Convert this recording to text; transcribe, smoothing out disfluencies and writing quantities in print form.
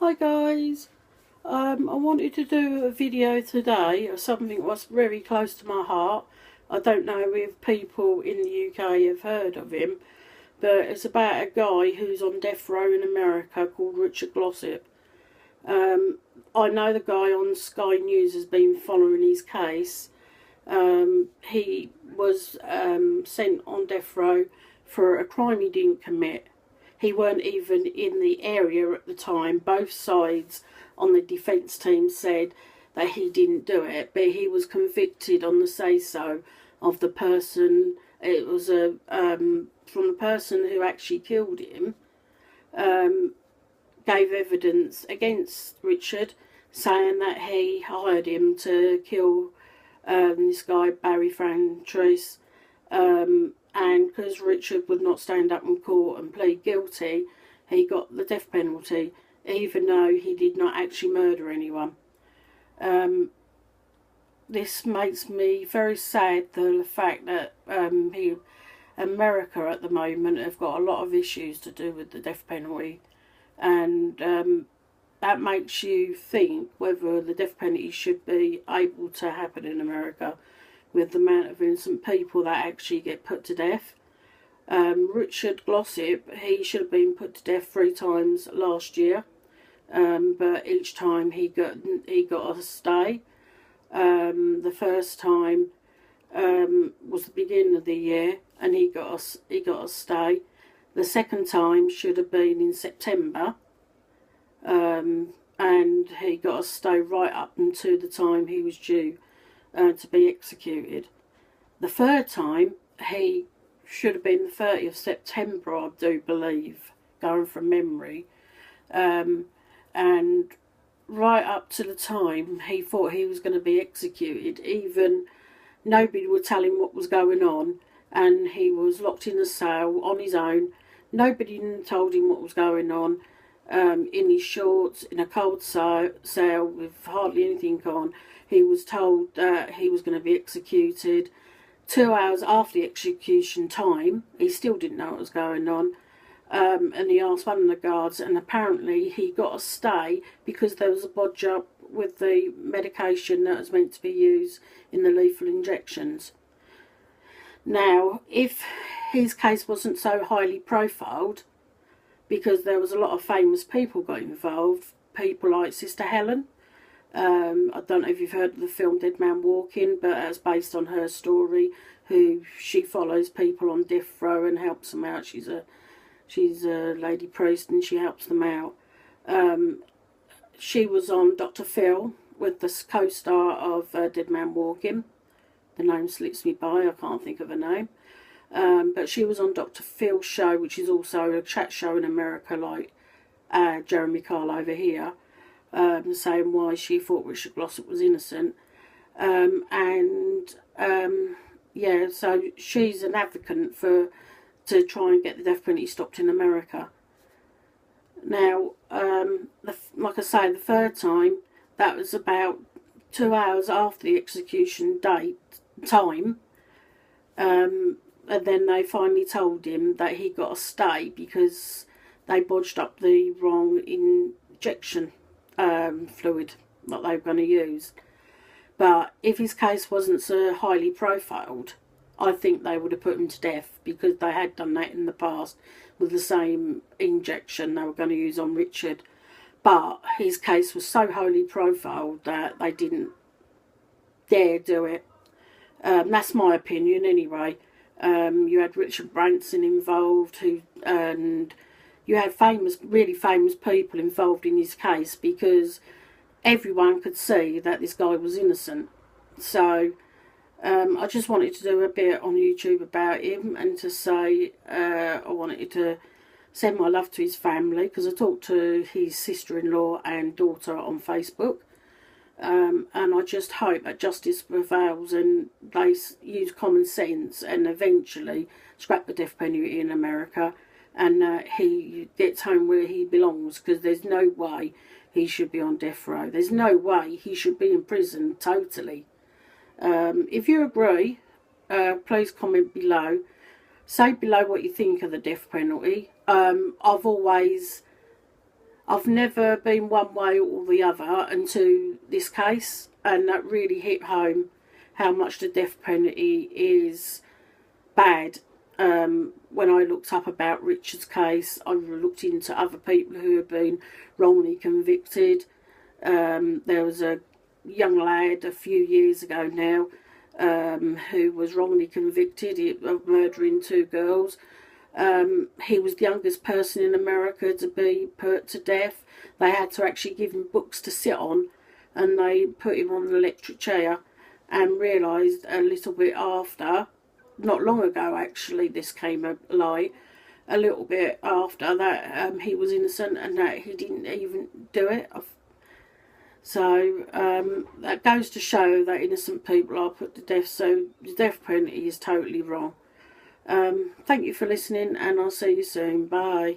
Hi guys, I wanted to do a video today of something that was very close to my heart. I don't know if people in the UK have heard of him, but it's about a guy who's on death row in America called Richard Glossip. I know the guy on Sky News has been following his case. He was sent on death row for a crime he didn't commit. He weren't even in the area at the time. Both sides on the defence team said that he didn't do it, but he was convicted on the say-so of the person. It was from the person who actually killed him. Gave evidence against Richard, saying that he hired him to kill this guy Barry Frantrese. And because Richard would not stand up in court and plead guilty, he got the death penalty, even though he did not actually murder anyone. This makes me very sad, the fact that America at the moment have got a lot of issues to do with the death penalty, and that makes you think whether the death penalty should be able to happen in America, with the amount of innocent people that actually get put to death. Richard Glossip, he should have been put to death 3 times last year, but each time he got a stay. The first time was the beginning of the year, and he got a stay. The second time should have been in September, and he got a stay right up until the time he was due to be executed. The third time, he should have been the 30th of September, I do believe, going from memory. And right up to the time he thought he was going to be executed, even nobody would tell him what was going on, and he was locked in a cell on his own. Nobody told him what was going on, in his shorts, in a cold cell with hardly anything on. He was told that he was going to be executed. 2 hours after the execution time, he still didn't know what was going on. And he asked one of the guards, and apparently he got a stay because there was a bodge up with the medication that was meant to be used in the lethal injections. Now, if his case wasn't so highly profiled, because there was a lot of famous people got involved, people like Sister Helen. I don't know if you've heard of the film Dead Man Walking, but it's based on her story, who she follows people on death row and helps them out. She's a lady priest, and she helps them out. She was on Dr. Phil with the co-star of Dead Man Walking. The name slips me by, I can't think of her name. But she was on Dr. Phil's show, which is also a chat show in America, like Jeremy Kyle over here, saying why she thought Richard Glossip was innocent. Yeah, so she's an advocate to try and get the death penalty stopped in America. Now, like I say, the third time, that was about 2 hours after the execution time. And then they finally told him that he got a stay because they bodged up the wrong injection fluid that they were going to use. But if his case wasn't so highly profiled, I think they would have put him to death, because they had done that in the past with the same injection they were going to use on Richard. But his case was so highly profiled that they didn't dare do it. That's my opinion anyway. You had Richard Branson involved, and you had really famous people involved in his case, because everyone could see that this guy was innocent. So I just wanted to do a bit on YouTube about him, and to say I wanted to send my love to his family, because I talked to his sister-in-law and daughter on Facebook. And I just hope that justice prevails and they use common sense and eventually scrap the death penalty in America, and he gets home where he belongs, because there's no way he should be on death row. There's no way he should be in prison totally. If you agree, please comment below. Say below what you think of the death penalty. I've never been one way or the other until this case, and that really hit home how much the death penalty is bad. When I looked up about Richard's case, I looked into other people who have been wrongly convicted. There was a young lad a few years ago now who was wrongly convicted of murdering 2 girls. He was the youngest person in America to be put to death. They had to actually give him books to sit on, and they put him on an electric chair, and realised a little bit after, not long ago actually, this came a light, a little bit after that he was innocent and that he didn't even do it. So that goes to show that innocent people are put to death, so the death penalty is totally wrong. Thank you for listening, and I'll see you soon. Bye.